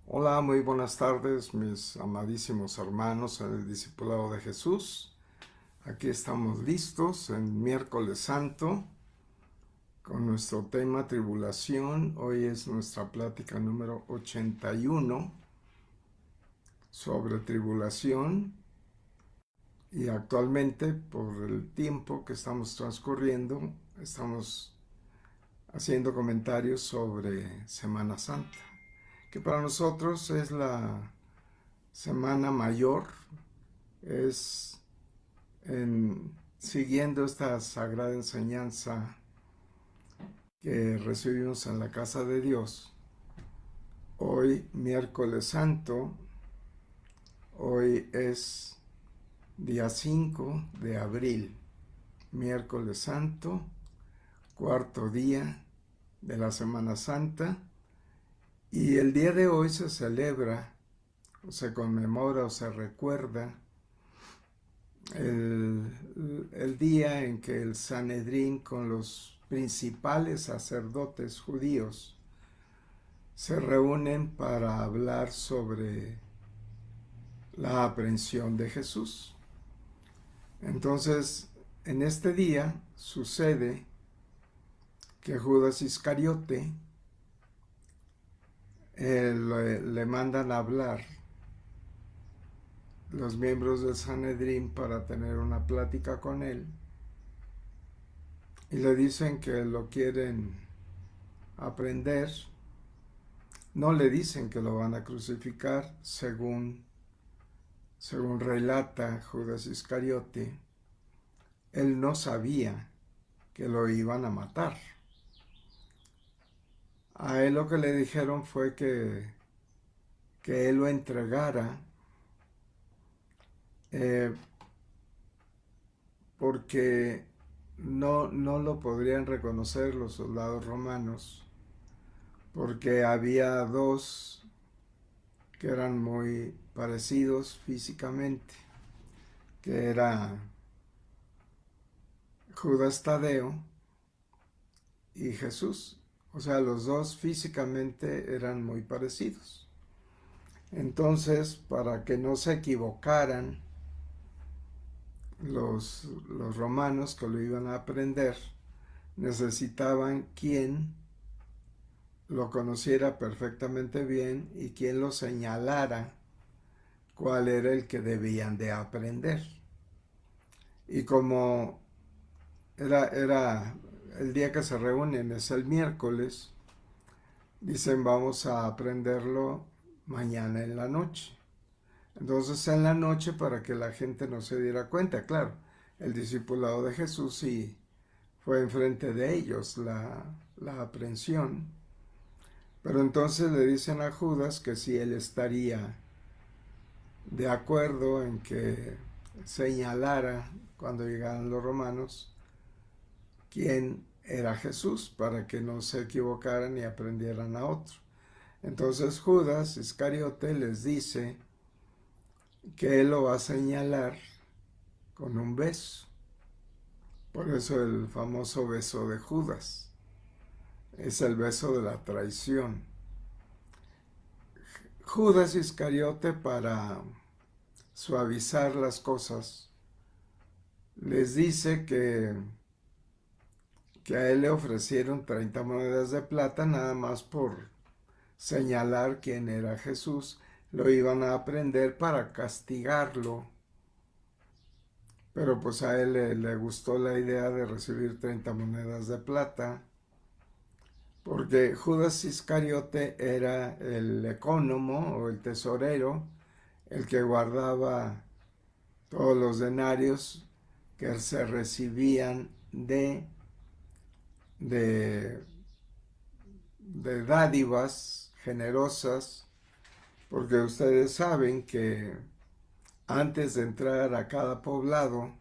Hola, muy buenas tardes, mis amadísimos hermanos en el Discipulado de Jesús. Aquí estamos listos en Miércoles Santo con nuestro tema Tribulación. Hoy es nuestra plática número 81 sobre tribulación y actualmente por el tiempo que estamos transcurriendo estamos haciendo comentarios sobre Semana Santa, que para nosotros es la Semana Mayor. Es siguiendo esta sagrada enseñanza que recibimos en la casa de Dios. Hoy, miércoles santo, hoy es día 5 de abril, miércoles santo, cuarto día de la Semana Santa, y el día de hoy se celebra, o se conmemora o se recuerda el día en que el Sanedrín con los principales sacerdotes judíos se reúnen para hablar sobre la aprehensión de Jesús. Entonces, en este día sucede que Judas Iscariote le mandan a hablar los miembros del Sanedrín para tener una plática con él y le dicen que lo quieren aprender. No le dicen que lo van a crucificar, según relata Judas Iscariote. Él no sabía que lo iban a matar. A él lo que le dijeron fue que él lo entregara eh, porque no lo podrían reconocer los soldados romanos, porque había dos que eran muy parecidos físicamente, que era Judas Tadeo y Jesús. O sea, los dos físicamente eran muy parecidos. Entonces, para que no se equivocaran los romanos que lo iban a aprender, necesitaban quien lo conociera perfectamente bien y quien lo señalara cuál era el que debían de aprender. Y como era el día que se reúnen, es el miércoles, dicen vamos a aprenderlo mañana en la noche. Entonces en la noche, para que la gente no se diera cuenta, claro, el discipulado de Jesús sí fue enfrente de ellos la aprehensión, pero entonces le dicen a Judas que si él estaría de acuerdo en que señalara cuando llegaran los romanos quién era Jesús, para que no se equivocaran y aprendieran a otro. Entonces Judas Iscariote les dice que él lo va a señalar con un beso. Por eso el famoso beso de Judas. Es el beso de la traición. Judas Iscariote, para suavizar las cosas, les dice que a él le ofrecieron 30 monedas de plata nada más por señalar quién era Jesús. Lo iban a aprender para castigarlo, pero pues a él le gustó la idea de recibir 30 monedas de plata, porque Judas Iscariote era el ecónomo o el tesorero, el que guardaba todos los denarios que se recibían de, de dádivas generosas, porque ustedes saben que antes de entrar a cada poblado,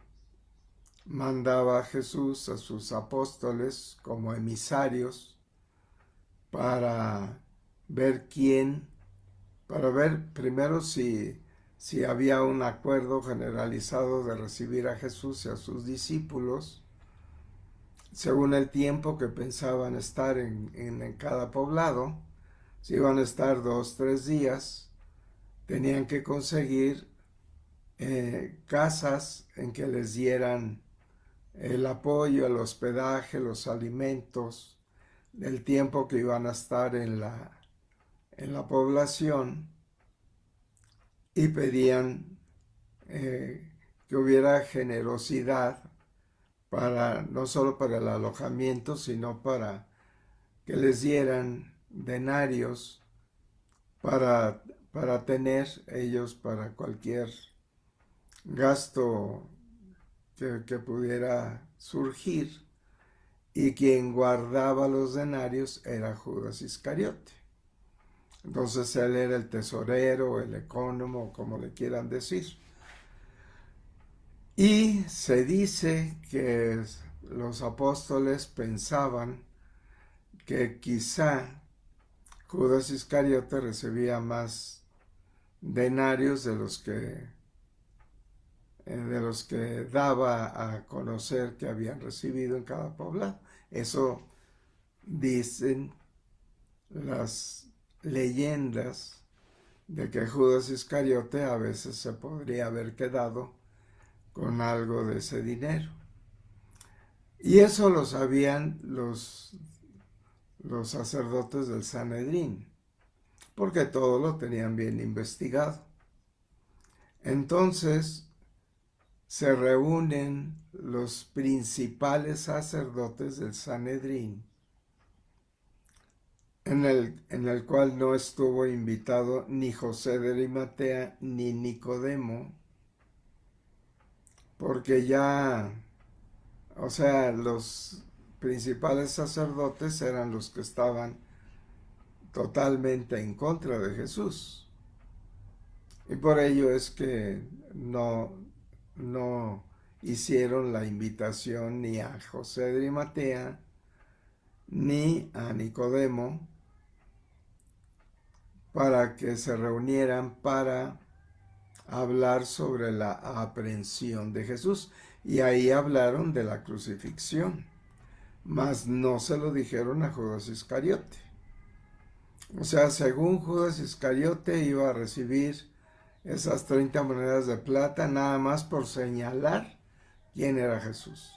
mandaba a Jesús a sus apóstoles como emisarios para ver para ver primero si había un acuerdo generalizado de recibir a Jesús y a sus discípulos, según el tiempo que pensaban estar en cada poblado. Si iban a estar 2, 3 días, tenían que conseguir casas en que les dieran el apoyo, el hospedaje, los alimentos, el tiempo que iban a estar en la población, y pedían que hubiera generosidad para, no solo para el alojamiento, sino para que les dieran denarios para tener ellos para cualquier gasto que pudiera surgir. Y quien guardaba los denarios era Judas Iscariote. Entonces él era el tesorero, el ecónomo, como le quieran decir. Y se dice que los apóstoles pensaban que quizá Judas Iscariote recibía más denarios de los que daba a conocer que habían recibido en cada poblado. Eso dicen las leyendas de que Judas Iscariote a veces se podría haber quedado con algo de ese dinero. Y eso lo sabían los sacerdotes del Sanedrín, porque todo lo tenían bien investigado. Entonces se reúnen los principales sacerdotes del Sanedrín, en el cual no estuvo invitado ni José de Arimatea ni Nicodemo, porque ya, o sea, los principales sacerdotes eran los que estaban totalmente en contra de Jesús. Y por ello es que no hicieron la invitación ni a José de Arimatea ni a Nicodemo para que se reunieran para hablar sobre la aprehensión de Jesús. Y ahí hablaron de la crucifixión, mas no se lo dijeron a Judas Iscariote. O sea, según Judas Iscariote iba a recibir esas 30 monedas de plata nada más por señalar quién era Jesús.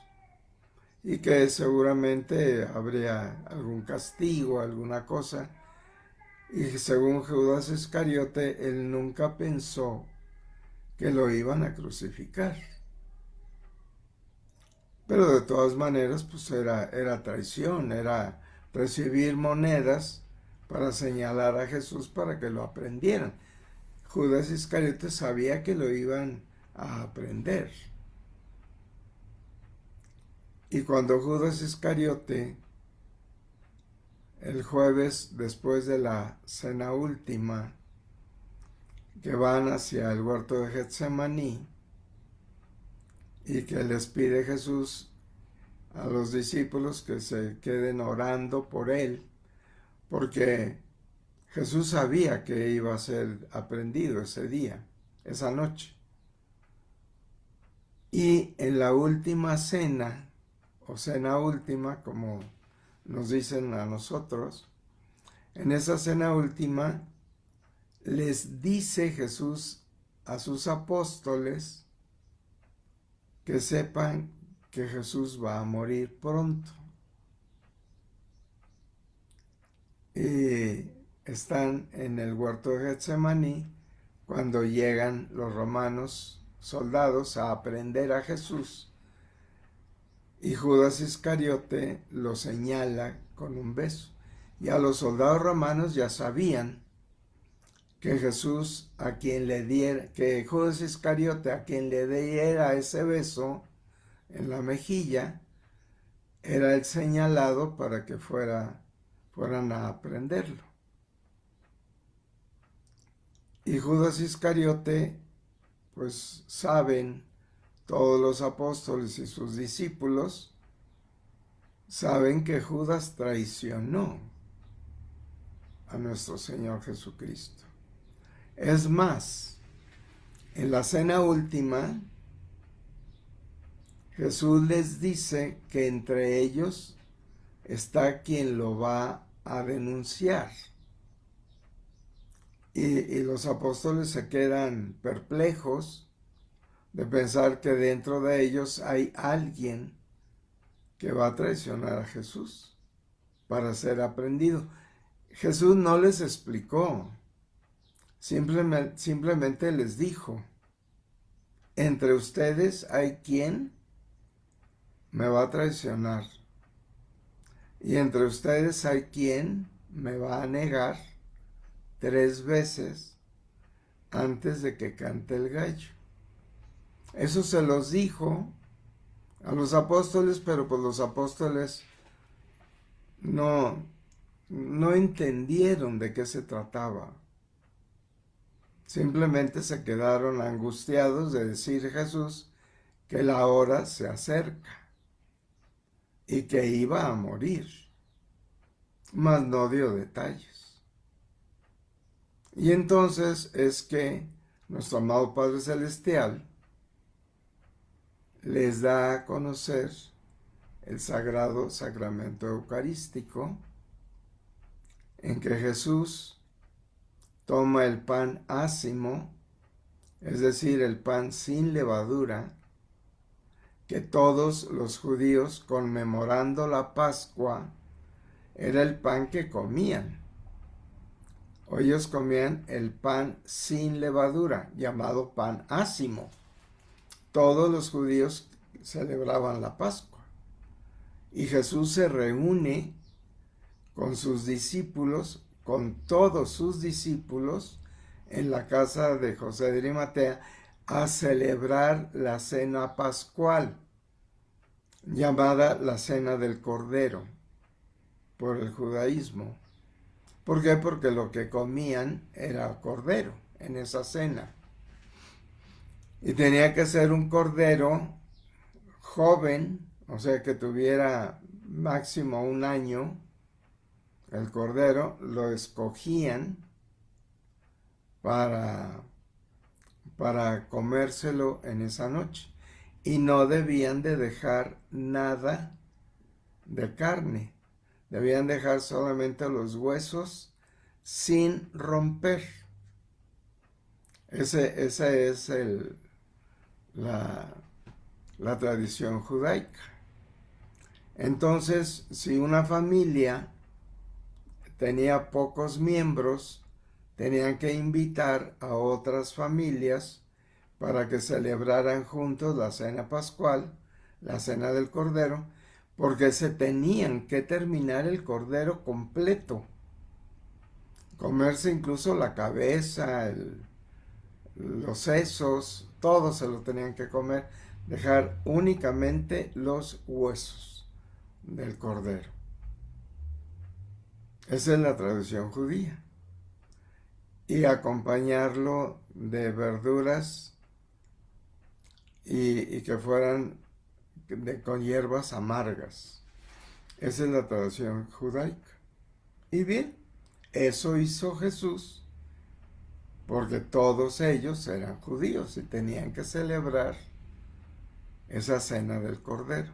Y que seguramente habría algún castigo, alguna cosa. Y según Judas Iscariote, él nunca pensó que lo iban a crucificar. Pero de todas maneras, pues era traición, era recibir monedas para señalar a Jesús para que lo aprendieran. Judas Iscariote sabía que lo iban a aprender. Y cuando Judas Iscariote, el jueves después de la cena última, que van hacia el huerto de Getsemaní, y que les pide Jesús a los discípulos que se queden orando por él, porque Jesús sabía que iba a ser aprendido ese día, esa noche. Y en la última cena, o cena última, como nos dicen a nosotros, en esa cena última les dice Jesús a sus apóstoles que sepan que Jesús va a morir pronto. Y están en el huerto de Getsemaní cuando llegan los romanos soldados a aprehender a Jesús, y Judas Iscariote lo señala con un beso. Y a los soldados romanos ya sabían que Jesús a quien le diera, que Judas Iscariote a quien le diera ese beso en la mejilla era el señalado para que fueran a aprenderlo. Y Judas Iscariote, pues saben, todos los apóstoles y sus discípulos saben que Judas traicionó a nuestro Señor Jesucristo. Es más, en la cena última, Jesús les dice que entre ellos está quien lo va a denunciar. y los apóstoles se quedan perplejos de pensar que dentro de ellos hay alguien que va a traicionar a Jesús para ser aprendido. Jesús no les explicó, simplemente les dijo, entre ustedes hay quien me va a traicionar y entre ustedes hay quien me va a negar 3 veces antes de que cante el gallo. Eso se los dijo a los apóstoles, pero pues los apóstoles no entendieron de qué se trataba. Simplemente se quedaron angustiados de decir Jesús que la hora se acerca y que iba a morir, mas no dio detalles. Y entonces es que nuestro amado Padre Celestial les da a conocer el sagrado sacramento eucarístico, en que Jesús toma el pan ácimo, es decir, el pan sin levadura, que todos los judíos, conmemorando la Pascua, era el pan que comían. Ellos comían el pan sin levadura, llamado pan ácimo. Todos los judíos celebraban la Pascua. Y Jesús se reúne con sus discípulos, con todos sus discípulos, en la casa de José de Arimatea, a celebrar la cena pascual, llamada la cena del Cordero, por el judaísmo. ¿Por qué? Porque lo que comían era cordero en esa cena. Y tenía que ser un cordero joven, o sea que tuviera máximo 1 año. El cordero lo escogían para comérselo en esa noche. Y no debían de dejar nada de carne. Debían dejar solamente los huesos sin romper. Esa es la tradición judaica. Entonces, si una familia tenía pocos miembros, tenían que invitar a otras familias para que celebraran juntos la cena pascual, la cena del Cordero, porque se tenían que terminar el Cordero completo, comerse incluso la cabeza, los sesos, todo se lo tenían que comer, dejar únicamente los huesos del Cordero. Esa es la tradición judía. Y acompañarlo de verduras y que fueran con hierbas amargas. Esa es la tradición judaica. Y bien, eso hizo Jesús porque todos ellos eran judíos y tenían que celebrar esa cena del Cordero.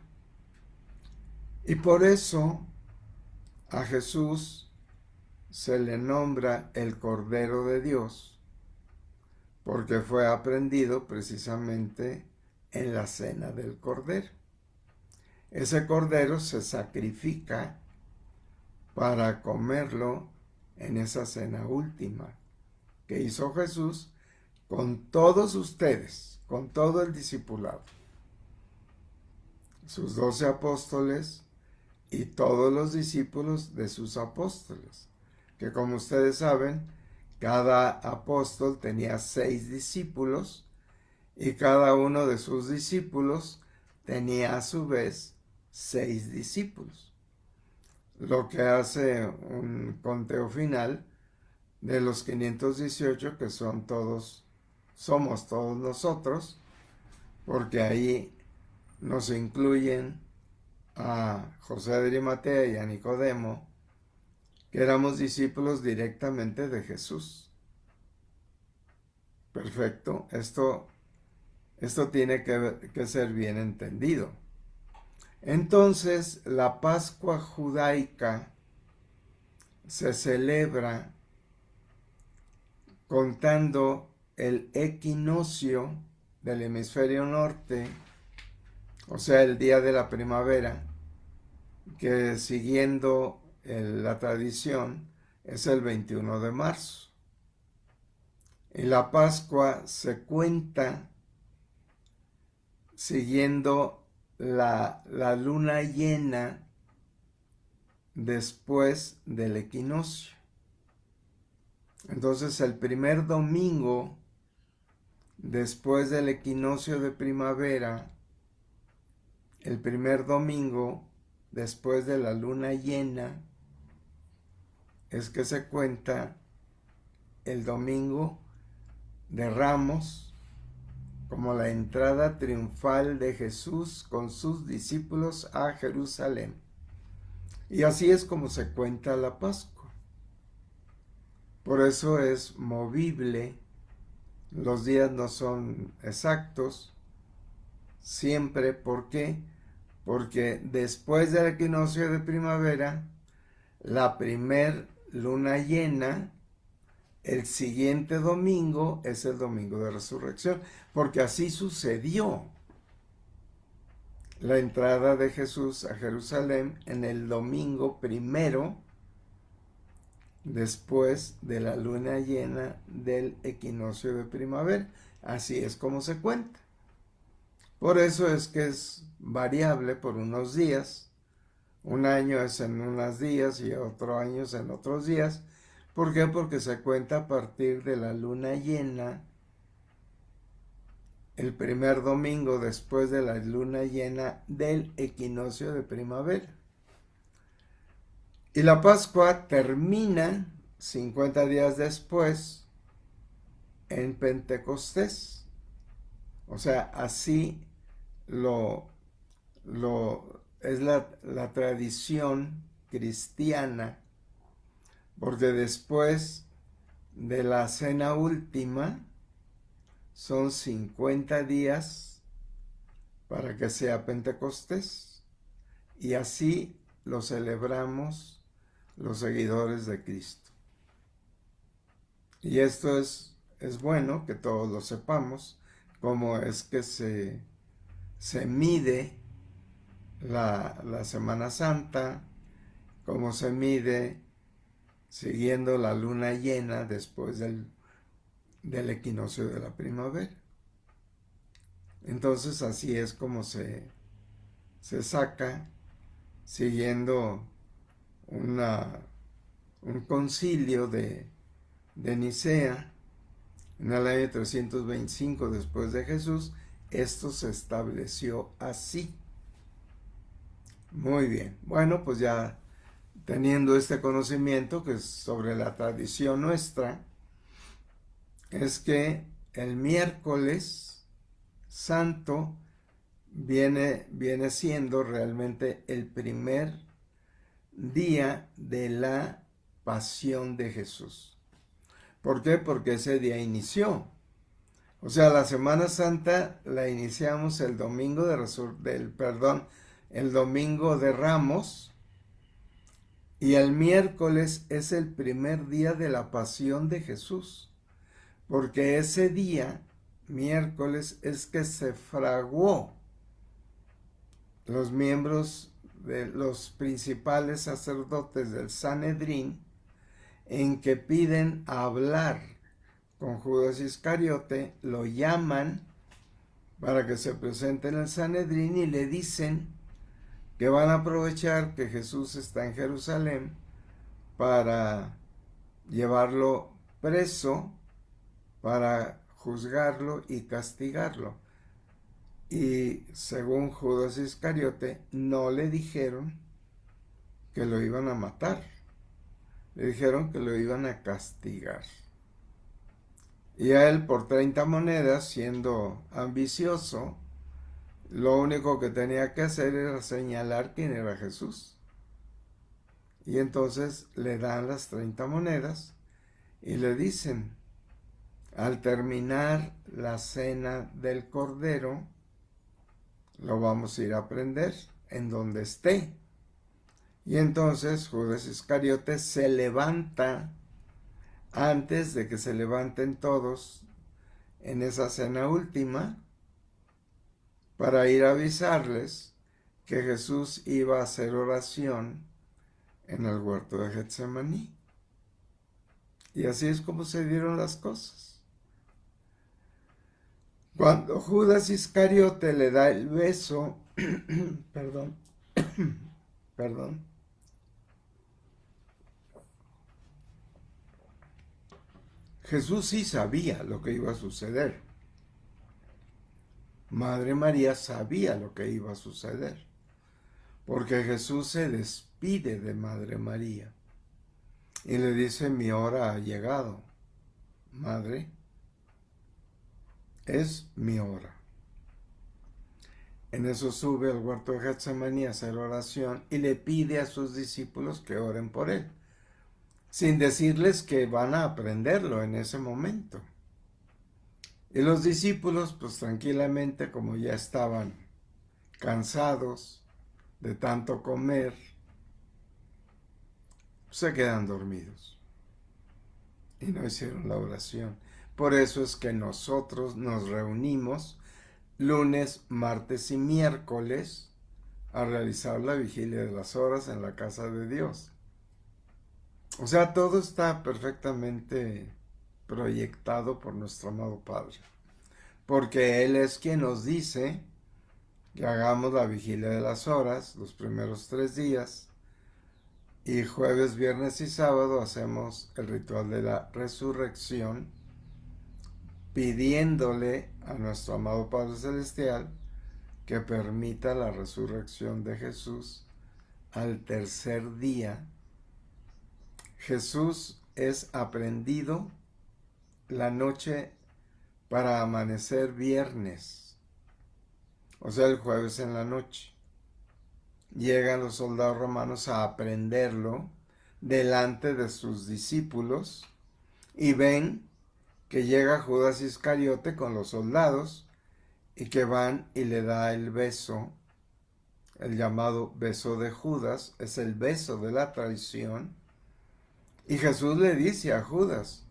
Y por eso a Jesús se le nombra el Cordero de Dios, porque fue aprendido precisamente en la cena del Cordero. Ese Cordero se sacrifica para comerlo en esa cena última que hizo Jesús con todos ustedes, con todo el discipulado, sus 12 apóstoles y todos los discípulos de sus apóstoles, que como ustedes saben, cada apóstol tenía 6 discípulos y cada uno de sus discípulos tenía a su vez 6 discípulos, lo que hace un conteo final de los 518 que somos todos nosotros, porque ahí nos incluyen a José de Arimatea y a Nicodemo, que éramos discípulos directamente de Jesús. Perfecto, esto tiene que ser bien entendido. Entonces, la Pascua judaica se celebra contando el equinoccio del hemisferio norte, o sea, el día de la primavera, que siguiendo la tradición es el 21 de marzo. Y la Pascua se cuenta siguiendo la luna llena después del equinoccio. Entonces el primer domingo después del equinoccio de primavera, el primer domingo después de la luna llena, es que se cuenta el domingo de Ramos como la entrada triunfal de Jesús con sus discípulos a Jerusalén. Y así es como se cuenta la Pascua. Por eso es movible, los días no son exactos, siempre. ¿Por qué? Porque después del equinoccio de primavera, la primer luna llena, el siguiente domingo es el domingo de resurrección, porque así sucedió la entrada de Jesús a Jerusalén en el domingo primero después de la luna llena del equinoccio de primavera. Así es como se cuenta. Por eso es que es variable por unos días. Un año es en unos días y otro año es en otros días. ¿Por qué? Porque se cuenta a partir de la luna llena, el primer domingo después de la luna llena del equinoccio de primavera. Y la Pascua termina 50 días después en Pentecostés. O sea, así es la tradición cristiana, porque después de la cena última son 50 días para que sea Pentecostés, y así lo celebramos los seguidores de Cristo. Y esto es bueno que todos lo sepamos, cómo es que se mide la Semana Santa, cómo se mide siguiendo la luna llena después del equinoccio de la primavera. Entonces así es como se saca, siguiendo un concilio de Nicea en el año 325 después de Jesús. Esto se estableció así. Muy bien. Bueno, pues ya teniendo este conocimiento que es sobre la tradición nuestra, es que el miércoles santo viene siendo realmente el primer día de la pasión de Jesús. ¿Por qué? Porque ese día inició. O sea, la Semana Santa la iniciamos el domingo el domingo de Ramos, y el miércoles es el primer día de la pasión de Jesús, porque ese día, miércoles, es que se fraguó los miembros de los principales sacerdotes del Sanedrín, en que piden hablar con Judas Iscariote, lo llaman para que se presente en el Sanedrín y le dicen que van a aprovechar que Jesús está en Jerusalén para llevarlo preso, para juzgarlo y castigarlo. Y según Judas Iscariote, no le dijeron que lo iban a matar, le dijeron que lo iban a castigar. Y a él, por 30 monedas, siendo ambicioso, lo único que tenía que hacer era señalar quién era Jesús. Y entonces le dan las 30 monedas y le dicen: al terminar la cena del Cordero, lo vamos a ir a prender en donde esté. Y entonces Judas Iscariote se levanta antes de que se levanten todos en esa cena última, para ir a avisarles que Jesús iba a hacer oración en el huerto de Getsemaní. Y así es como se dieron las cosas. Cuando Judas Iscariote le da el beso, perdón, perdón, Jesús sí sabía lo que iba a suceder. Madre María sabía lo que iba a suceder, porque Jesús se despide de Madre María y le dice: mi hora ha llegado, Madre, es mi hora. En eso sube al huerto de Getsemaní a hacer oración y le pide a sus discípulos que oren por él, sin decirles que van a aprenderlo en ese momento. Y los discípulos, pues tranquilamente, como ya estaban cansados de tanto comer, se quedan dormidos y no hicieron la oración. Por eso es que nosotros nos reunimos lunes, martes y miércoles a realizar la vigilia de las horas en la casa de Dios. O sea, todo está perfectamente proyectado por nuestro amado Padre, porque Él es quien nos dice que hagamos la vigilia de las horas los primeros 3 días, y jueves, viernes y sábado hacemos el ritual de la resurrección, pidiéndole a nuestro amado Padre Celestial que permita la resurrección de Jesús al tercer día. Jesús es aprehendido la noche para amanecer viernes, o sea, el jueves en la noche. Llegan los soldados romanos a aprehenderlo delante de sus discípulos y ven que llega Judas Iscariote con los soldados y que van y le da el beso, el llamado beso de Judas, es el beso de la traición. Y Jesús le dice a Judas: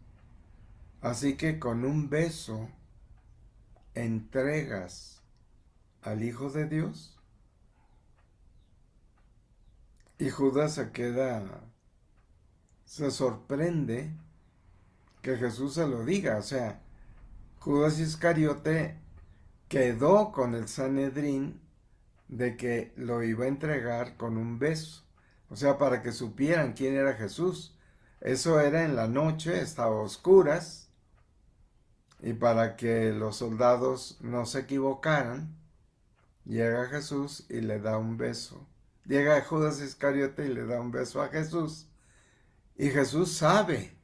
así que con un beso entregas al Hijo de Dios. Y Judas se sorprende que Jesús se lo diga. O sea, Judas Iscariote quedó con el Sanedrín de que lo iba a entregar con un beso. O sea, para que supieran quién era Jesús. Eso era en la noche, estaba a oscuras. Y para que los soldados no se equivocaran, llega Jesús y le da un beso. Llega Judas Iscariote y le da un beso a Jesús. Y Jesús sabe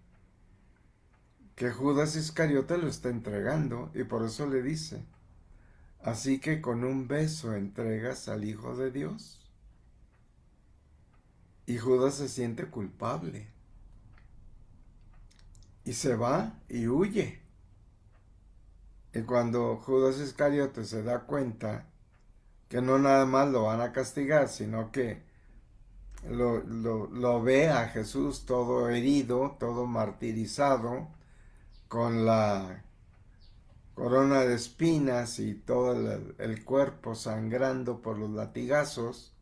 que Judas Iscariote lo está entregando y por eso le dice: así que con un beso entregas al Hijo de Dios. Y Judas se siente culpable y se va y huye. Y cuando Judas Iscariote se da cuenta que no nada más lo van a castigar, sino que lo ve a Jesús todo herido, todo martirizado, con la corona de espinas y todo el cuerpo sangrando por los latigazos,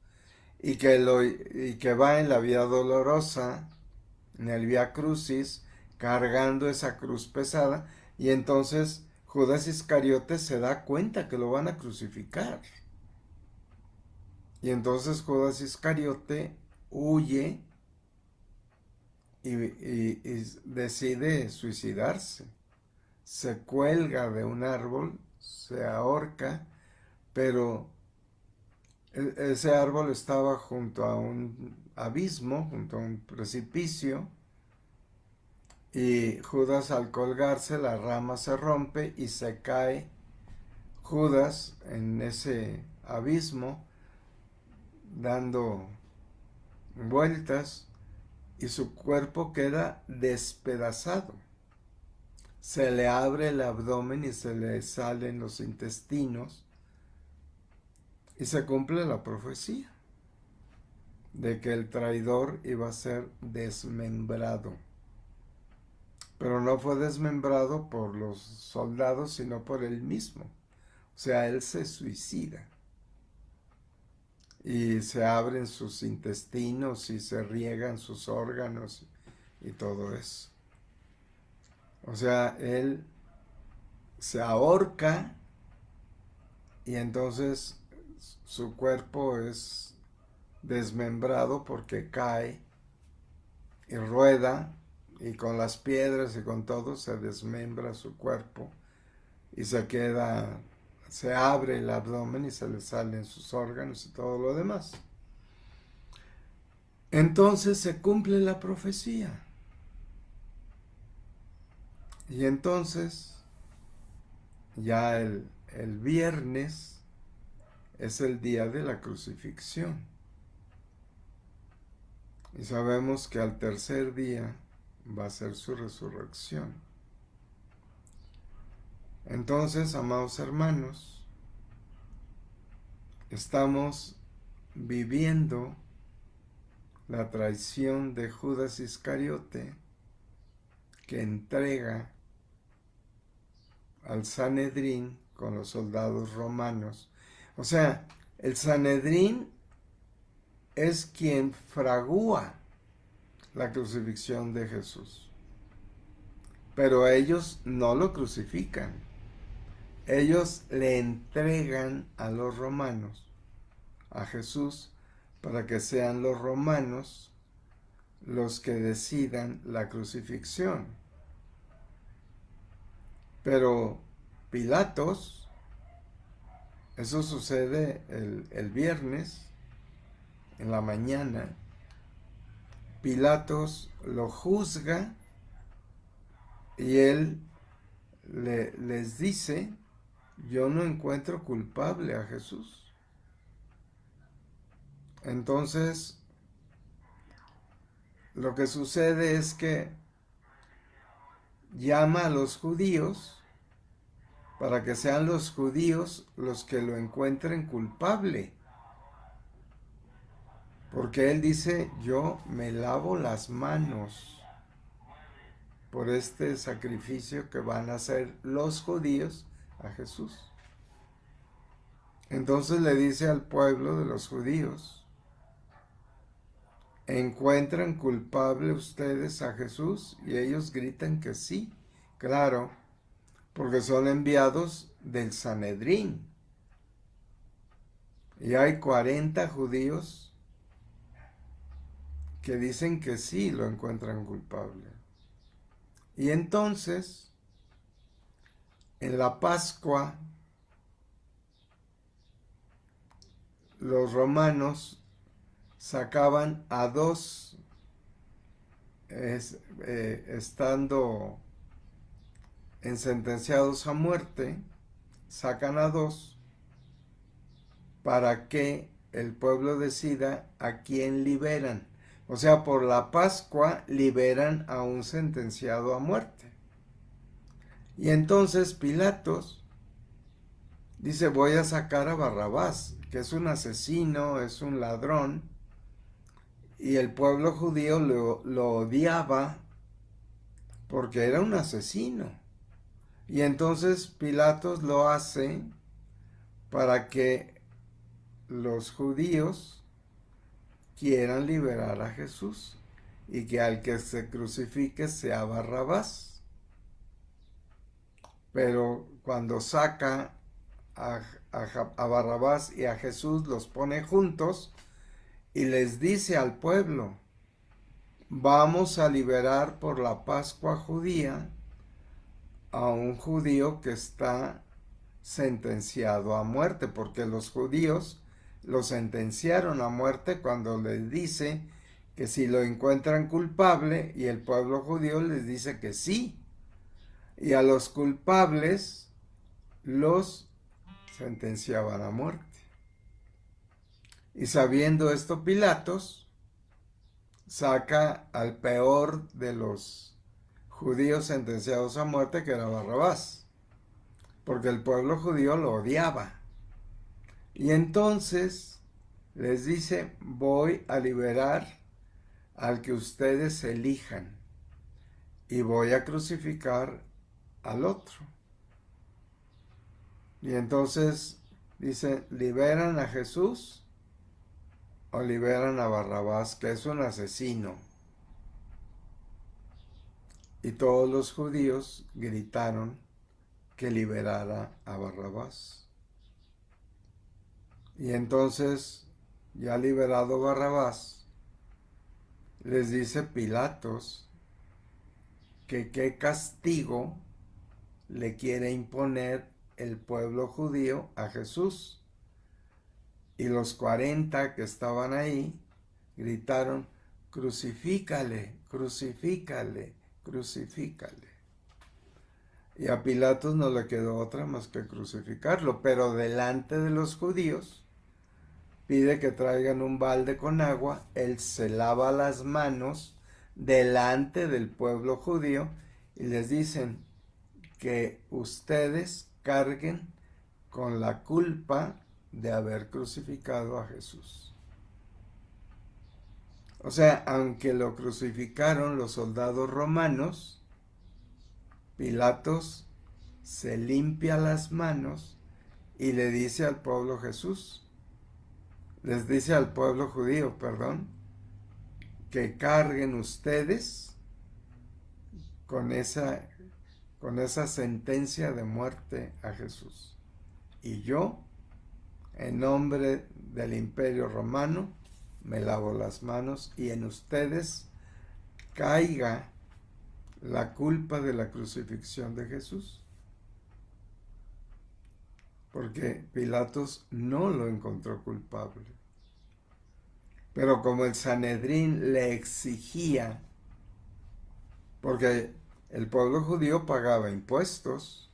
y que va en la vía dolorosa, en el Vía Crucis, cargando esa cruz pesada, y entonces Judas Iscariote se da cuenta que lo van a crucificar. Y entonces Judas Iscariote huye y decide suicidarse. Se cuelga de un árbol, se ahorca, pero ese árbol estaba junto a un abismo, junto a un precipicio, y Judas, al colgarse, la rama se rompe y se cae Judas en ese abismo, dando vueltas, y su cuerpo queda despedazado. Se le abre el abdomen y se le salen los intestinos, y se cumple la profecía de que el traidor iba a ser desmembrado. pero no fue desmembrado por los soldados, sino por él mismo. O sea, él se suicida. Y se abren sus intestinos y se riegan sus órganos y todo eso. O sea, él se ahorca y entonces su cuerpo es desmembrado porque cae y rueda y con las piedras y con todo se desmembra su cuerpo y se abre el abdomen y se le salen sus órganos y todo lo demás. Entonces se cumple la profecía. Y entonces ya el viernes es el día de la crucifixión. Y sabemos que al tercer día va a ser su resurrección. Entonces, amados hermanos, estamos viviendo la traición de Judas Iscariote, que entrega al Sanedrín con los soldados romanos. O sea, el Sanedrín es quien fragúa la crucifixión de Jesús. Pero ellos no lo crucifican. Ellos le entregan a los romanos, a Jesús, para que sean los romanos los que decidan la crucifixión. Pero Pilatos, eso sucede el viernes, en la mañana, Pilatos lo juzga y él les dice: yo no encuentro culpable a Jesús. Entonces, lo que sucede es que llama a los judíos para que sean los judíos los que lo encuentren culpable. Porque él dice: yo me lavo las manos por este sacrificio que van a hacer los judíos a Jesús. Entonces le dice al pueblo de los judíos: ¿encuentran culpable ustedes a Jesús? Y ellos gritan que sí, claro, porque son enviados del Sanedrín. Y hay 40 judíos que dicen que sí lo encuentran culpable. Y entonces, en la Pascua, los romanos sacaban a dos, estando sentenciados a muerte, sacan a dos para que el pueblo decida a quién liberan. O sea, por la Pascua liberan a un sentenciado a muerte. Y entonces Pilatos dice: voy a sacar a Barrabás, que es un asesino, es un ladrón. Y el pueblo judío lo odiaba porque era un asesino. Y entonces Pilatos lo hace para que los judíos quieran liberar a Jesús y que al que se crucifique sea Barrabás. Pero cuando saca a Barrabás y a Jesús, los pone juntos y les dice al pueblo: vamos a liberar por la Pascua judía a un judío que está sentenciado a muerte, porque los judíos lo sentenciaron a muerte cuando les dice que si lo encuentran culpable, y el pueblo judío les dice que sí, y a los culpables los sentenciaban a muerte. Y sabiendo esto, Pilatos saca al peor de los judíos sentenciados a muerte, que era Barrabás, porque el pueblo judío lo odiaba. Y entonces les dice: voy a liberar al que ustedes elijan. y voy a crucificar al otro. Y entonces dice, ¿liberan a Jesús o liberan a Barrabás, que es un asesino? Y todos los judíos gritaron que liberara a Barrabás. Y entonces, ya liberado Barrabás, les dice Pilatos que qué castigo le quiere imponer el pueblo judío a Jesús. Y los 40 que estaban ahí gritaron, crucifícale, crucifícale, crucifícale. Y a Pilatos no le quedó otra más que crucificarlo, pero delante de los judíos pide que traigan un balde con agua, él se lava las manos delante del pueblo judío y les dicen que ustedes carguen con la culpa de haber crucificado a Jesús. O sea, aunque lo crucificaron los soldados romanos, Pilatos se limpia las manos y le dice al pueblo les dice al pueblo judío, que carguen ustedes con esa sentencia de muerte a Jesús. Y yo, en nombre del Imperio Romano, me lavo las manos y en ustedes caiga la culpa de la crucifixión de Jesús. Porque Pilatos no lo encontró culpable. Pero como el Sanedrín le exigía, porque el pueblo judío pagaba impuestos,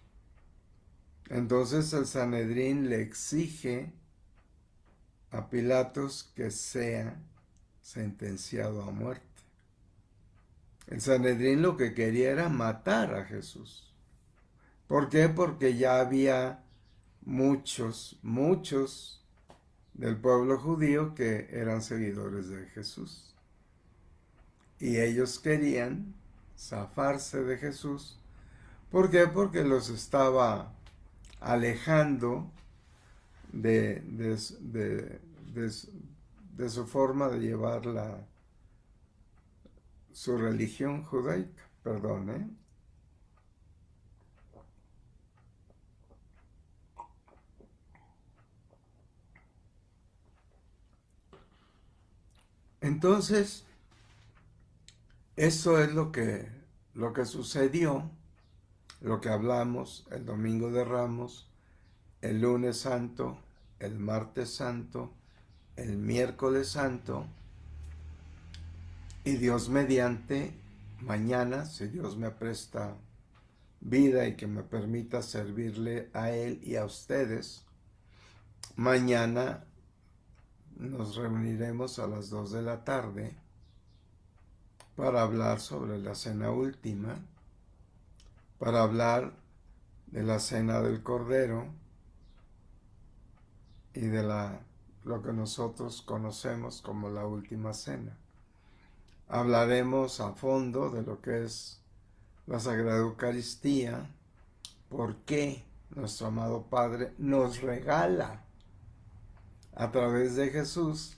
entonces el Sanedrín le exige a Pilatos que sea sentenciado a muerte. El Sanedrín lo que quería era matar a Jesús. ¿Por qué? Porque ya había muchos del pueblo judío que eran seguidores de Jesús. Y ellos querían zafarse de Jesús. ¿Por qué? Porque los estaba alejando de su forma de llevar su religión judaica. Entonces, eso es lo que sucedió, lo que hablamos el Domingo de Ramos, el Lunes Santo, el Martes Santo, el Miércoles Santo, y Dios mediante, mañana, si Dios me presta vida y que me permita servirle a Él y a ustedes, mañana nos reuniremos a las 2 de la tarde para hablar sobre la cena última, para hablar de la cena del Cordero y de lo que nosotros conocemos como la última cena. Hablaremos a fondo de lo que es la Sagrada Eucaristía, por qué nuestro amado Padre nos regala a través de Jesús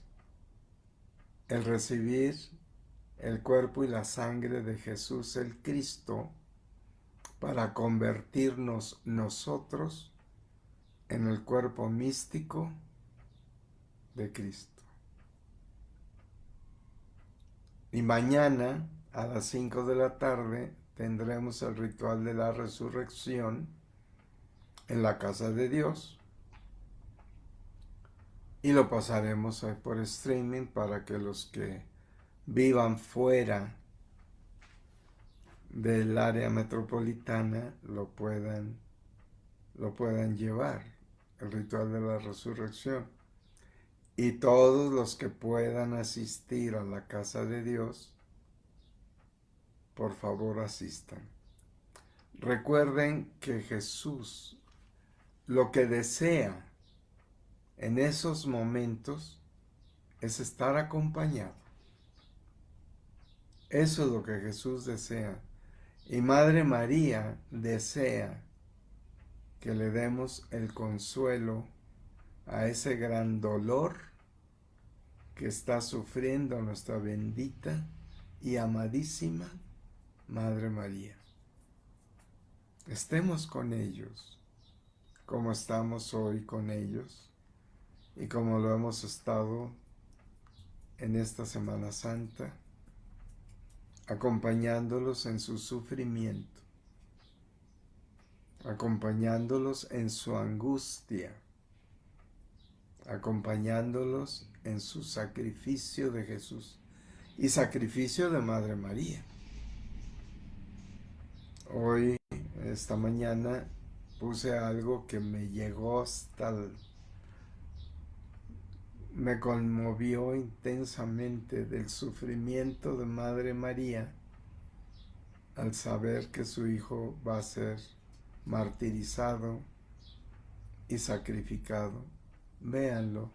el recibir el cuerpo y la sangre de Jesús el Cristo para convertirnos nosotros en el cuerpo místico de Cristo. Y mañana a las 5 de la tarde tendremos el ritual de la resurrección en la casa de Dios y lo pasaremos por streaming para que los que vivan fuera del área metropolitana lo puedan llevar, el ritual de la resurrección. Y todos los que puedan asistir a la casa de Dios, por favor asistan. Recuerden que Jesús lo que desea en esos momentos es estar acompañado. Eso es lo que Jesús desea. Y Madre María desea que le demos el consuelo a ese gran dolor que está sufriendo nuestra bendita y amadísima Madre María. Estemos con ellos, como estamos hoy con ellos y como lo hemos estado en esta Semana Santa, acompañándolos en su sufrimiento, acompañándolos en su angustia, acompañándolos en su sacrificio de Jesús y sacrificio de Madre María. Hoy, esta mañana, puse algo que me llegó me conmovió intensamente del sufrimiento de Madre María al saber que su hijo va a ser martirizado y sacrificado. Véanlo.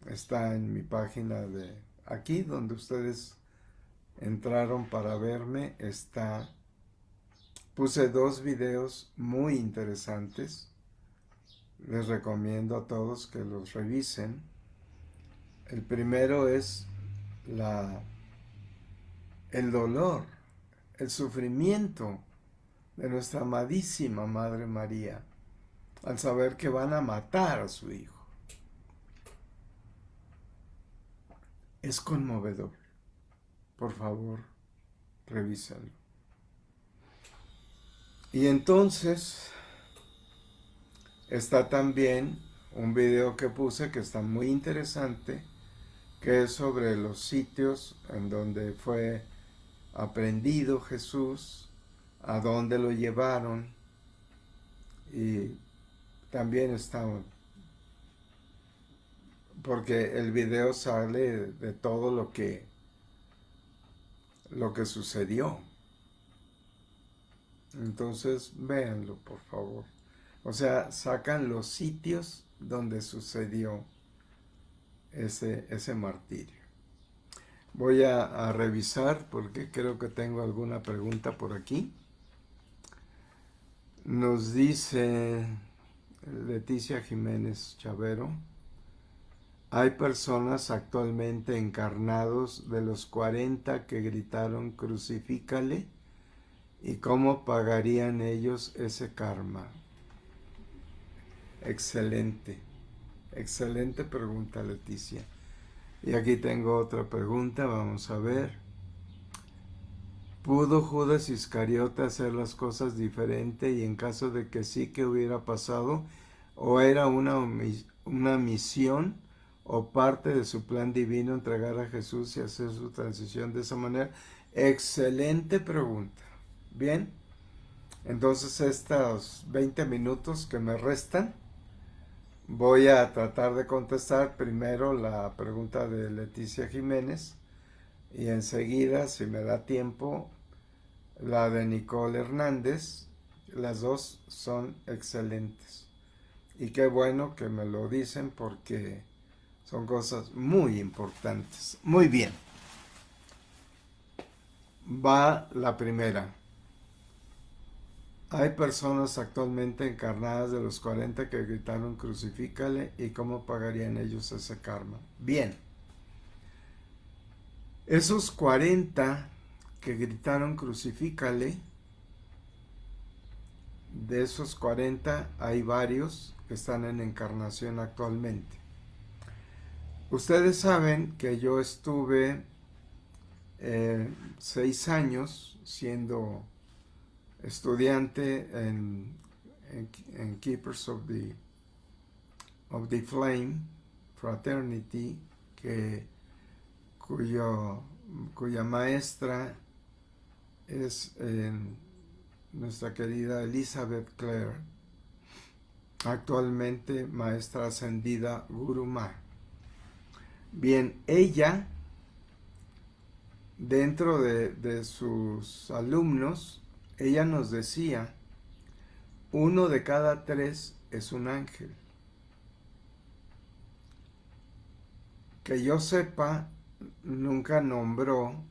Está en mi página de aquí donde ustedes entraron para verme. Puse 2 videos muy interesantes. Les recomiendo a todos que los revisen. El primero es el dolor, el sufrimiento de nuestra amadísima Madre María al saber que van a matar a su hijo. Es conmovedor. Por favor, revísalo. Y entonces está también un video que puse que está muy interesante, que es sobre los sitios en donde fue aprehendido Jesús, a dónde lo llevaron, y también está, porque el video sale de todo lo que sucedió. Entonces, véanlo, por favor. O sea, sacan los sitios donde sucedió ese martirio. Voy a revisar porque creo que tengo alguna pregunta por aquí. Nos dice Leticia Jiménez Chavero: hay personas actualmente encarnados de los 40 que gritaron crucifícale, ¿y cómo pagarían ellos ese karma? Excelente, excelente pregunta, Leticia. Y aquí tengo otra pregunta, vamos a ver. ¿Pudo Judas Iscariote hacer las cosas diferente, y en caso de que sí, qué hubiera pasado? ¿O era una misión o parte de su plan divino entregar a Jesús y hacer su transición de esa manera? Excelente pregunta. Bien, entonces estos 20 minutos que me restan, voy a tratar de contestar primero la pregunta de Leticia Jiménez y enseguida, si me da tiempo, la de Nicole Hernández. Las dos son excelentes. Y qué bueno que me lo dicen porque son cosas muy importantes. Muy bien. Va la primera. Hay personas actualmente encarnadas de los 40 que gritaron crucifícale, ¿y cómo pagarían ellos ese karma? Bien. Esos 40 que gritaron crucifícale, de esos 40 hay varios que están en encarnación actualmente. Ustedes saben que yo estuve 6 años siendo estudiante en Keepers of the Flame Fraternity, cuya maestra es nuestra querida Elizabeth Clare, actualmente maestra ascendida Guru Ma. Bien, ella, dentro de sus alumnos, ella nos decía, 1 de cada 3 es un ángel. Que yo sepa, nunca nombró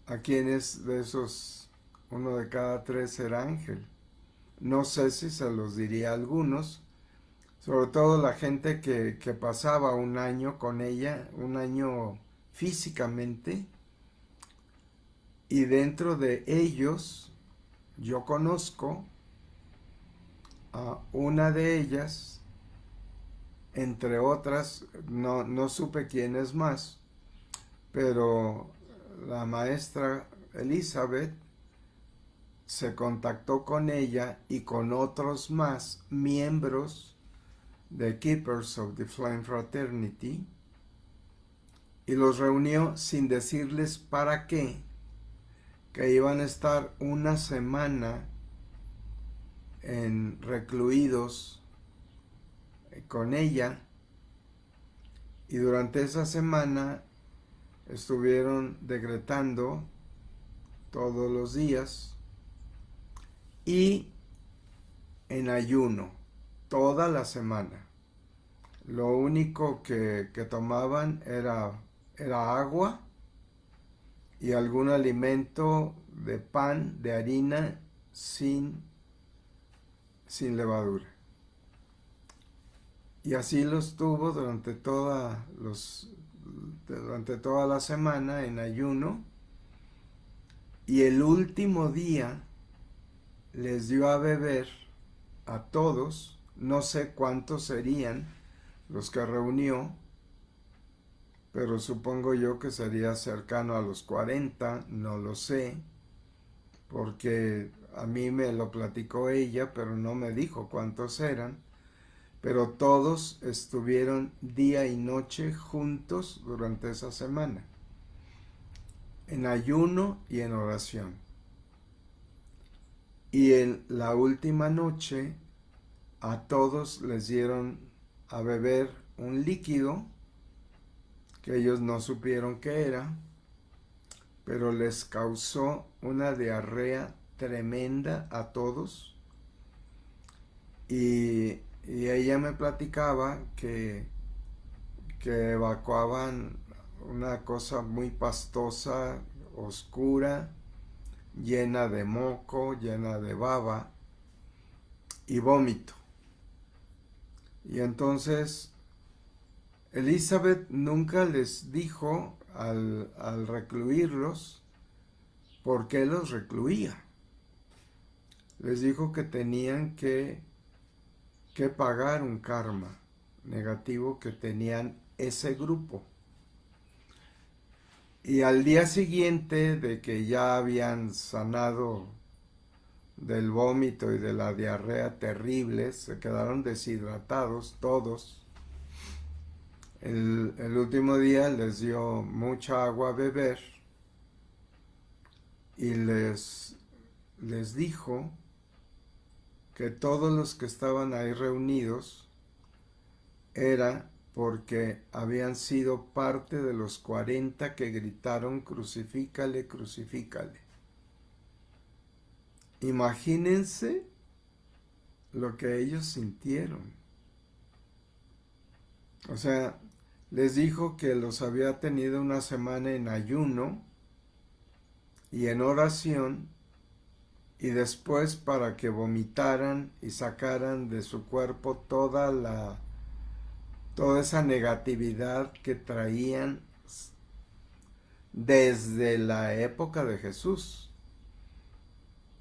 a quienes de esos 1 de cada 3 era ángel. No sé si se los diría a algunos, sobre todo la gente que pasaba un año con ella, un año físicamente, y dentro de ellos yo conozco a una de ellas, entre otras, no supe quién es más, pero la maestra Elizabeth se contactó con ella y con otros más miembros de Keepers of the Flame Fraternity y los reunió sin decirles para qué, que iban a estar una semana recluidos con ella, y durante esa semana estuvieron decretando todos los días y en ayuno toda la semana. Lo único que tomaban era agua y algún alimento de pan, de harina, sin levadura. Y así lo estuvo durante toda la semana en ayuno. Y el último día les dio a beber a todos, no sé cuántos serían los que reunió, pero supongo yo que sería cercano a los 40, no lo sé, porque a mí me lo platicó ella, pero no me dijo cuántos eran, pero todos estuvieron día y noche juntos durante esa semana, en ayuno y en oración. Y en la última noche a todos les dieron a beber un líquido que ellos no supieron qué era, pero les causó una diarrea tremenda a todos. Y ella me platicaba que evacuaban una cosa muy pastosa, oscura, llena de moco, llena de baba y vómito. Y entonces Elizabeth nunca les dijo al recluirlos por qué los recluía. Les dijo que tenían que pagar un karma negativo que tenían ese grupo. Y al día siguiente de que ya habían sanado del vómito y de la diarrea terribles, se quedaron deshidratados todos. El último día les dio mucha agua a beber y les dijo que todos los que estaban ahí reunidos era porque habían sido parte de los 40 que gritaron crucifícale, crucifícale. Imagínense lo que ellos sintieron. O sea, les dijo que los había tenido una semana en ayuno y en oración, y después para que vomitaran y sacaran de su cuerpo toda esa negatividad que traían desde la época de Jesús,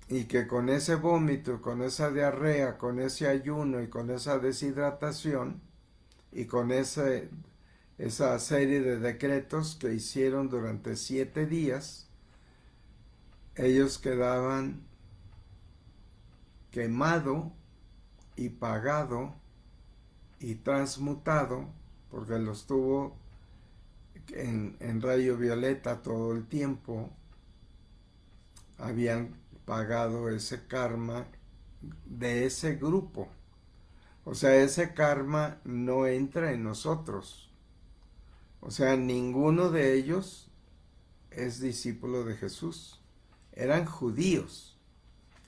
y que con ese vómito, con esa diarrea, con ese ayuno y con esa deshidratación y con esa serie de decretos que hicieron durante 7 días, ellos quedaban quemado y pagado y transmutado, porque los tuvo en rayo violeta todo el tiempo. Habían pagado ese karma de ese grupo. O sea, ese karma no entra en nosotros. O sea, ninguno de ellos es discípulo de Jesús. Eran judíos,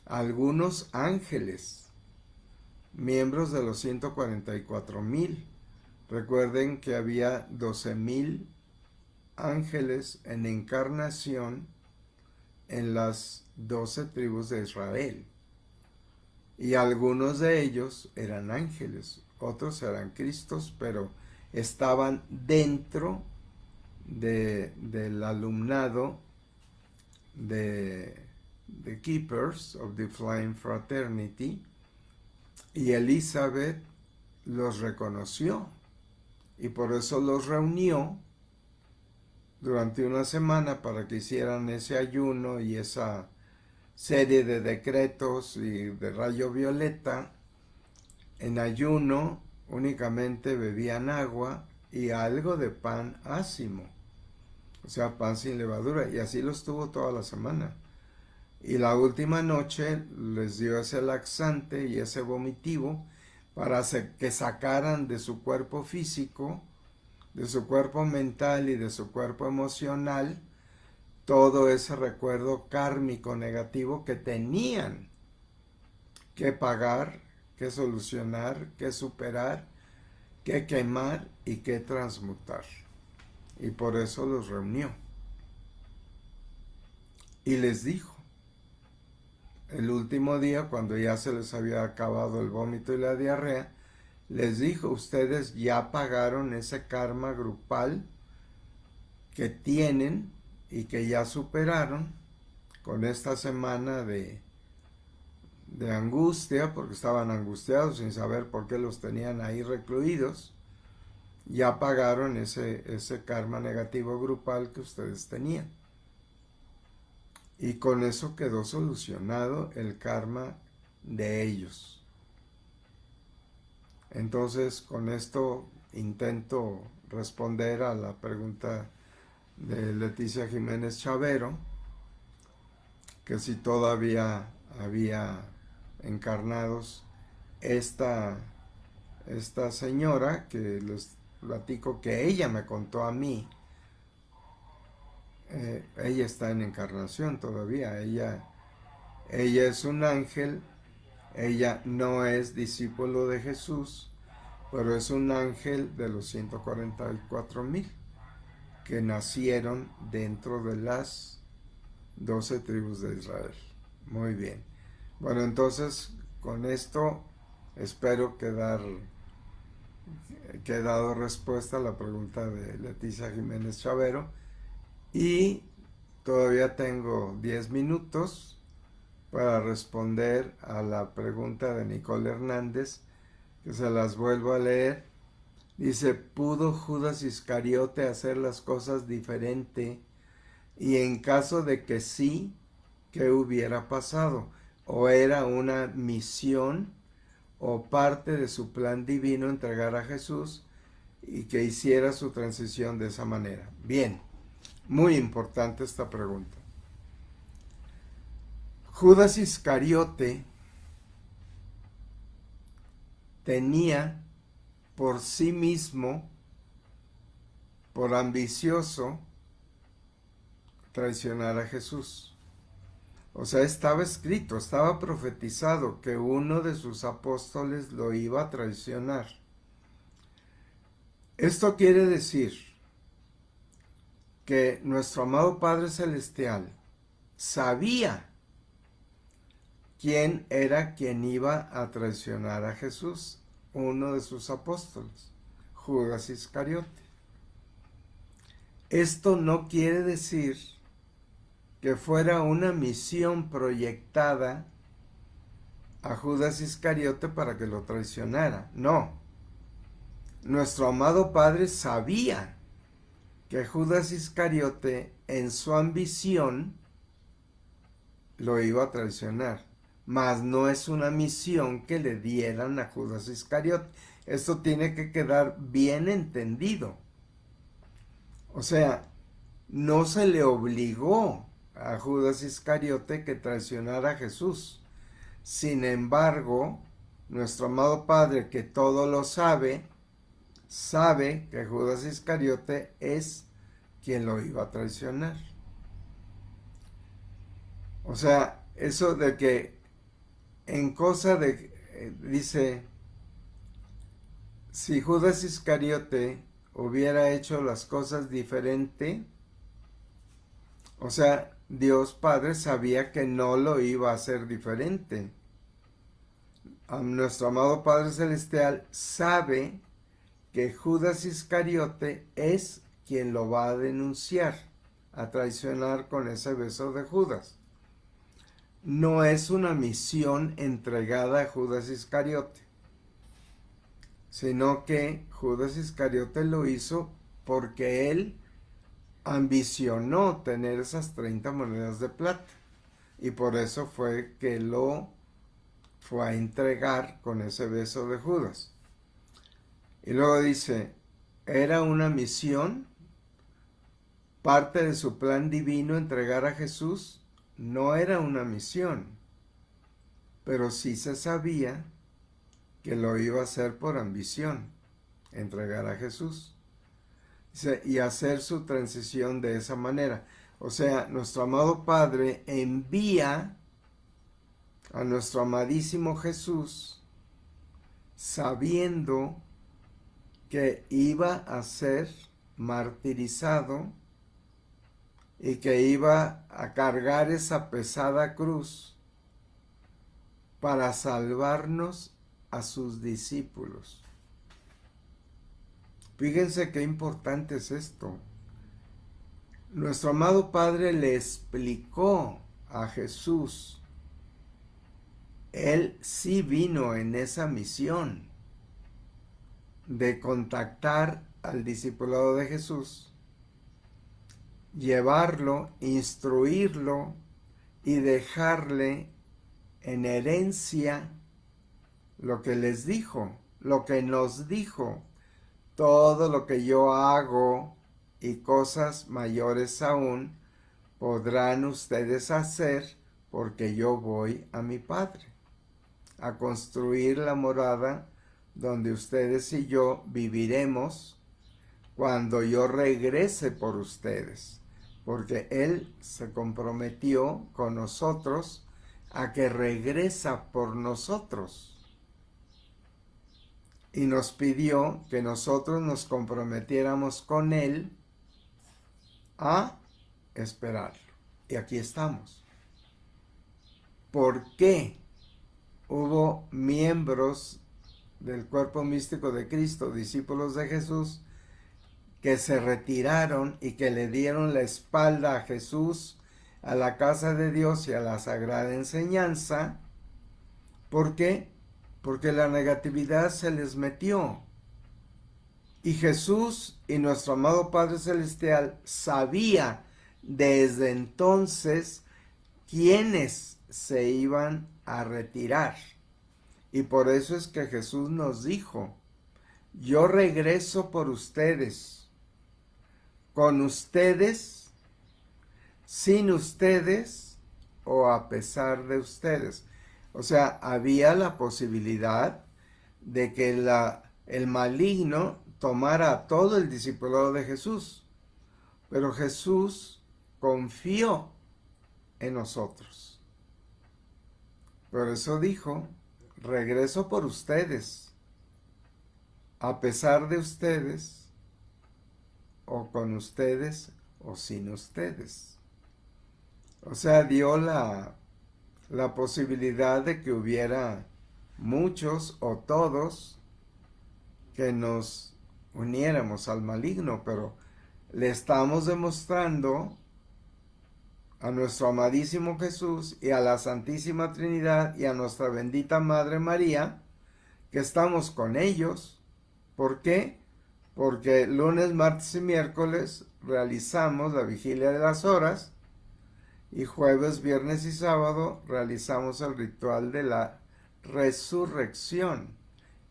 algunos ángeles, miembros de los 144,000. Recuerden que había 12,000 ángeles en encarnación en las 12 tribus de Israel. Y algunos de ellos eran ángeles, otros eran Cristos, pero estaban dentro del alumnado de Keepers of the Flying Fraternity, y Elizabeth los reconoció y por eso los reunió durante una semana para que hicieran ese ayuno y esa serie de decretos y de rayo violeta. En ayuno únicamente bebían agua y algo de pan ácimo, o sea, pan sin levadura, y así lo estuvo toda la semana. Y la última noche les dio ese laxante y ese vomitivo para que sacaran de su cuerpo físico, de su cuerpo mental y de su cuerpo emocional todo ese recuerdo kármico negativo que tenían que pagar, que solucionar, que superar, que quemar y que transmutar. Y por eso los reunió. Y les dijo, el último día, cuando ya se les había acabado el vómito y la diarrea, les dijo, ustedes ya pagaron ese karma grupal que tienen y que ya superaron con esta semana de angustia, porque estaban angustiados sin saber por qué los tenían ahí recluidos. Ya pagaron ese karma negativo grupal que ustedes tenían. Y con eso quedó solucionado el karma de ellos. Entonces, con esto intento responder a la pregunta de Leticia Jiménez Chavero, que si todavía había encarnados esta señora, que les platico que ella me contó a mí. Ella está en encarnación todavía, ella es un ángel, ella no es discípulo de Jesús, pero es un ángel de los 144,000 que nacieron dentro de las 12 tribus de Israel. Muy bien. Bueno, entonces con esto espero que he dado respuesta a la pregunta de Leticia Jiménez Chavero. Y todavía tengo 10 minutos para responder a la pregunta de Nicole Hernández, que se las vuelvo a leer. Dice, ¿pudo Judas Iscariote hacer las cosas diferente? Y en caso de que sí, ¿qué hubiera pasado? ¿O era una misión o parte de su plan divino entregar a Jesús y que hiciera su transición de esa manera? Bien. Muy importante esta pregunta. Judas Iscariote tenía por sí mismo, por ambicioso, traicionar a Jesús. O sea, estaba escrito, estaba profetizado que uno de sus apóstoles lo iba a traicionar. Esto quiere decir que nuestro amado Padre Celestial sabía quién era quien iba a traicionar a Jesús, uno de sus apóstoles, Judas Iscariote. Esto no quiere decir que fuera una misión proyectada a Judas Iscariote para que lo traicionara, no. Nuestro amado Padre sabía que Judas Iscariote en su ambición lo iba a traicionar, mas no es una misión que le dieran a Judas Iscariote. Esto tiene que quedar bien entendido. O sea, no se le obligó a Judas Iscariote que traicionara a Jesús. Sin embargo, nuestro amado Padre, que todo lo sabe que Judas Iscariote es quien lo iba a traicionar. O sea, eso de que en cosa de, dice, si Judas Iscariote hubiera hecho las cosas diferente, o sea, Dios Padre sabía que no lo iba a hacer diferente. Nuestro amado Padre Celestial sabe que Judas Iscariote es quien lo va a denunciar, a traicionar con ese beso de Judas. No es una misión entregada a Judas Iscariote, sino que Judas Iscariote lo hizo porque él ambicionó tener esas 30 monedas de plata, y por eso fue que lo fue a entregar con ese beso de Judas. Y luego dice, era una misión, parte de su plan divino entregar a Jesús. No era una misión, pero sí se sabía que lo iba a hacer por ambición, entregar a Jesús. Dice, y hacer su transición de esa manera. O sea, nuestro amado Padre envía a nuestro amadísimo Jesús sabiendo que iba a ser martirizado y que iba a cargar esa pesada cruz para salvarnos a sus discípulos. Fíjense qué importante es esto. Nuestro amado Padre le explicó a Jesús. Él sí vino en esa misión de contactar al discipulado de Jesús, llevarlo, instruirlo y dejarle en herencia lo que les dijo, lo que nos dijo. Todo lo que yo hago y cosas mayores aún podrán ustedes hacer, porque yo voy a mi Padre a construir la morada donde ustedes y yo viviremos cuando yo regrese por ustedes, porque Él se comprometió con nosotros a que regresa por nosotros. Y nos pidió que nosotros nos comprometiéramos con Él a esperarlo. Y aquí estamos. ¿Por qué hubo miembros del cuerpo místico de Cristo, discípulos de Jesús, que se retiraron y que le dieron la espalda a Jesús, a la casa de Dios y a la sagrada enseñanza? ¿Por qué? Porque la negatividad se les metió. Y Jesús y nuestro amado Padre Celestial sabía desde entonces quiénes se iban a retirar. Y por eso es que Jesús nos dijo, yo regreso por ustedes, con ustedes, sin ustedes o a pesar de ustedes. O sea, había la posibilidad de que el maligno tomara todo el discipulado de Jesús, pero Jesús confió en nosotros. Por eso dijo, regreso por ustedes, a pesar de ustedes, o con ustedes, o sin ustedes. O sea, dio la posibilidad de que hubiera muchos o todos que nos uniéramos al maligno, pero le estamos demostrando a nuestro amadísimo Jesús y a la Santísima Trinidad y a nuestra bendita Madre María que estamos con ellos. ¿Por qué? Porque lunes, martes y miércoles realizamos la vigilia de las horas y jueves, viernes y sábado realizamos el ritual de la resurrección.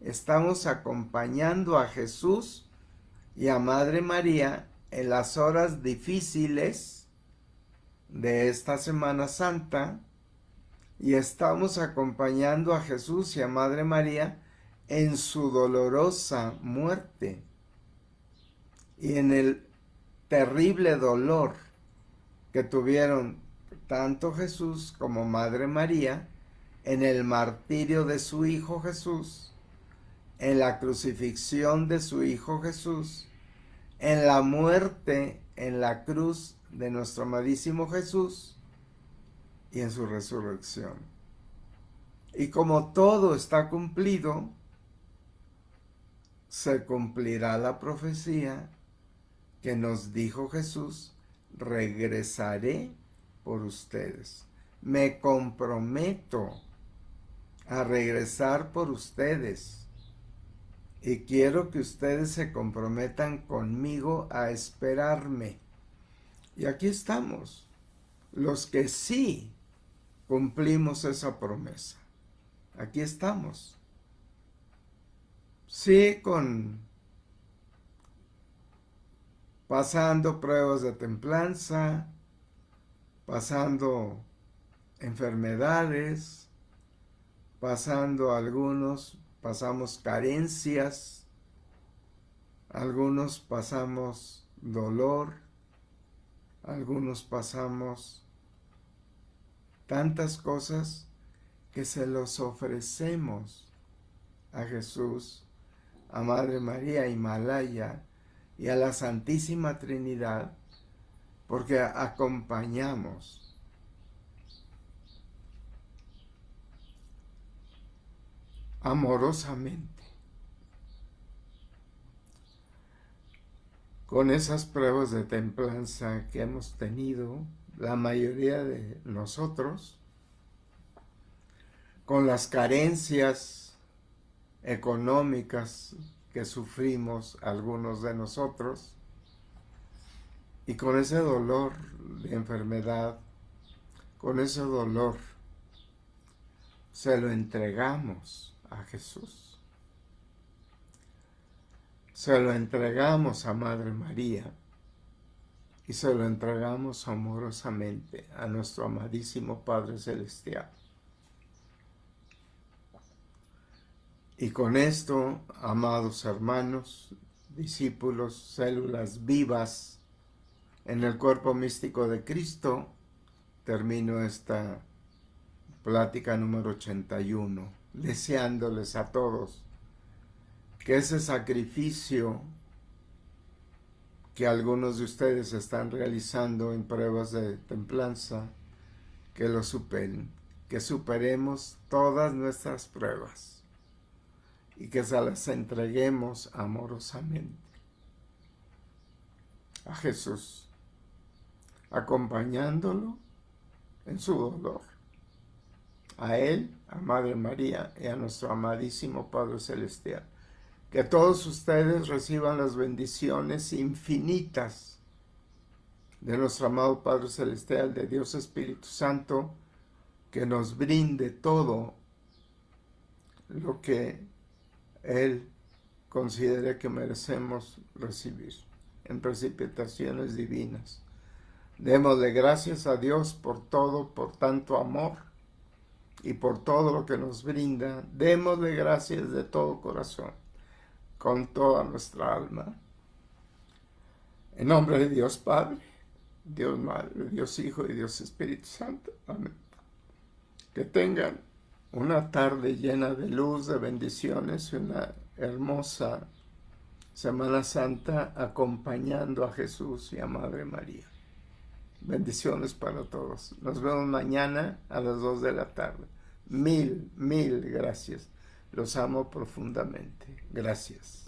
Estamos acompañando a Jesús y a Madre María en las horas difíciles de esta Semana Santa, y estamos acompañando a Jesús y a Madre María en su dolorosa muerte y en el terrible dolor que tuvieron tanto Jesús como Madre María en el martirio de su Hijo Jesús, en la crucifixión de su Hijo Jesús, en la muerte en la cruz de nuestro amadísimo Jesús y en su resurrección. Y como todo está cumplido, se cumplirá la profecía que nos dijo Jesús: regresaré por ustedes. Me comprometo a regresar por ustedes. Y quiero que ustedes se comprometan conmigo a esperarme. Y aquí estamos, los que sí cumplimos esa promesa. Aquí estamos. Sí, pasando pruebas de templanza, pasando enfermedades, pasamos carencias, algunos pasamos dolor, algunos pasamos tantas cosas que se los ofrecemos a Jesús, a Madre María Himalaya y a la Santísima Trinidad, porque acompañamos amorosamente con esas pruebas de templanza que hemos tenido la mayoría de nosotros, con las carencias económicas que sufrimos algunos de nosotros, y con ese dolor de enfermedad, con ese dolor, se lo entregamos a Jesús. Se lo entregamos a Madre María y se lo entregamos amorosamente a nuestro amadísimo Padre Celestial. Y con esto, amados hermanos, discípulos, células vivas en el cuerpo místico de Cristo, termino esta plática número 81, deseándoles a todos que ese sacrificio que algunos de ustedes están realizando en pruebas de templanza, que lo superen, que superemos todas nuestras pruebas y que se las entreguemos amorosamente a Jesús, acompañándolo en su dolor, a Él, a Madre María y a nuestro amadísimo Padre Celestial. Que todos ustedes reciban las bendiciones infinitas de nuestro amado Padre Celestial, de Dios Espíritu Santo, que nos brinde todo lo que Él considere que merecemos recibir en precipitaciones divinas. Démosle gracias a Dios por todo, por tanto amor y por todo lo que nos brinda. Démosle gracias de todo corazón, con toda nuestra alma. En nombre de Dios Padre, Dios Madre, Dios Hijo y Dios Espíritu Santo. Amén. Que tengan una tarde llena de luz, de bendiciones, una hermosa Semana Santa acompañando a Jesús y a Madre María. Bendiciones para todos. Nos vemos mañana a las 2 de la tarde. Mil gracias. Los amo profundamente. Gracias.